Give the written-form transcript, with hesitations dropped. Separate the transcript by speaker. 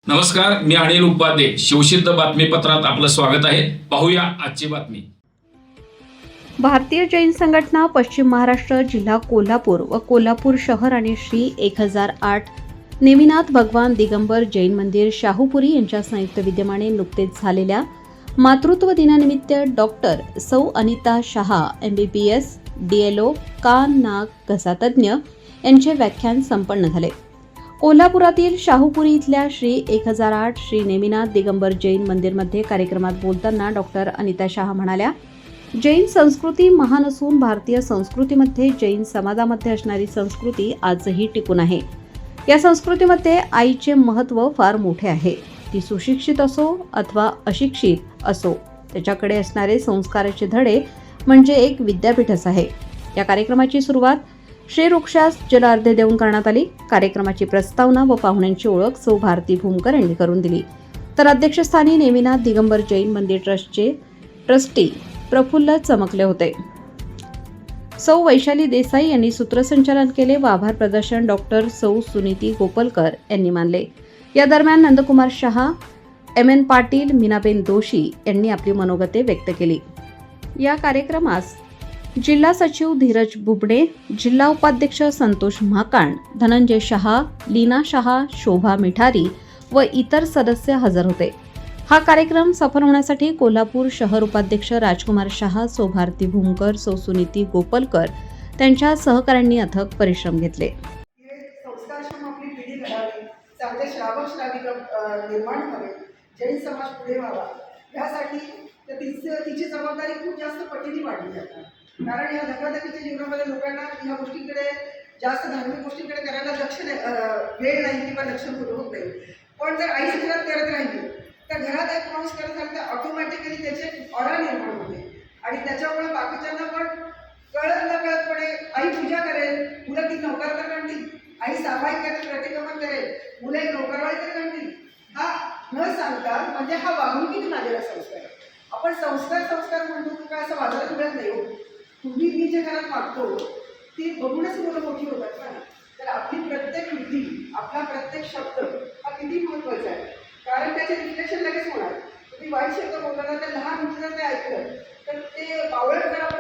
Speaker 1: नमस्कार, मी अनिल उपाध्ये. शिवसिद्ध बातमीपत्रात आपलं स्वागत आहे. पाहूया आजची बातमी.
Speaker 2: भारतीय जैन संघटना पश्चिम महाराष्ट्र जिल्हा कोल्हापूर व कोल्हापूर शहर आणि श्री 1008 नेमिनाथ भगवान दिगंबर जैन मंदिर शाहूपुरी यांच्या संयुक्त विद्यमाने नुकतेच झालेल्या मातृत्व दिनानिमित्त डॉक्टर सौ अनिता शहा MBBS DLO कान नाक घसातज्ञ यांचे व्याख्यान संपन्न झाले. कोल्हापुरातील शाहूपुरी इथल्या श्री 1008 श्री नेमिनाथ दिगंबर जैन मंदिरमध्ये कार्यक्रमात बोलताना डॉक्टर अनिता शहा म्हणाल्या, जैन संस्कृती महान असून भारतीय संस्कृतीमध्ये जैन समाजामध्ये असणारी संस्कृती आजही टिकून आहे. या संस्कृतीमध्ये आईचे महत्त्व फार मोठे आहे. ती सुशिक्षित असो अथवा अशिक्षित असो, त्याच्याकडे असणारे संस्काराचे धडे म्हणजे एक विद्यापीठच आहे. या कार्यक्रमाची सुरुवात श्री वृक्षास जलार्घ्य देऊन करण्यात आली. कार्यक्रमाची प्रस्तावना व पाहुण्यांची ओळख सौ भारती भूमकर यांनी करून दिली. तर अध्यक्षस्थानी नेमिनाथ दिगंबर जैन मंदिर ट्रस्टचे ट्रस्टी प्रफुल्ल चमकले होते. सौ वैशाली देसाई यांनी सूत्रसंचालन केले व आभार प्रदर्शन डॉक्टर सौ सुनीती गोपलकर यांनी मानले. या दरम्यान नंदकुमार शहा, MN पाटील, मीनाबेन जोशी यांनी आपली मनोगते व्यक्त केली. या कार्यक्रमास जिल्हा सचिव धीरज बुबडे, जिल्हा उपाध्यक्ष संतोष म्हाकाण, धनंजय शहा, लीना शहा, शोभा मिठारी व इतर सदस्य हजर होते. हा कार्यक्रम सफल होण्यासाठी कोल्हापूर शहर उपाध्यक्ष राजकुमार शहा, सौ भारती भूमकर, सौ सुनीती गोपलकर त्यांच्या सहकाऱ्यांनी अथक परिश्रम घेतले.
Speaker 3: संस्कारक्षम आपली पिढी घडावी, चांगले श्रावक श्राविका निर्माण व्हावे, जैन समाज पुढे व्हावा, यासाठी तिची जबाबदारी खूप जास्त पटीने वाढली जाते. कारण या धकाधकीच्या जीवनामध्ये लोकांना ह्या गोष्टीकडे जास्त धार्मिक गोष्टींकडे करायला वेळ नाही किंवा लक्ष होत नाही. पण जर आईच घरात करत राहिली तर घरात एक माणूस करत राहिला तर ऑटोमॅटिकली त्याचे ऑरा निर्माण होते आणि त्याच्यामुळे बाकीच्यांना पण कळत न कळतपणे आई पूजा करेल, मुलं ती नौकर तर करतील, आई सामायिक करेल, प्रतिक्रमण करेल, मुलं एक नौकरवाळी तर करतील. हा न सांगता म्हणजे हा वागणुकीतून आलेला संस्कार. आपण संस्कार म्हणतो का असं बाजारात मिळत नाही हो. तुम्ही मी जे घरात मागतो ती बघूनच मुलं मोठी होतात ना. तर आपली प्रत्येक कृती, आपला प्रत्येक शब्द हा किती महत्त्वाचा आहे. कारण त्याचे रिफ्लेक्शन लगेच होणार. तुम्ही वाईट शब्द बोलताना ते लहान मुलं जर ते ऐकलं तर ते बावळट जर आपण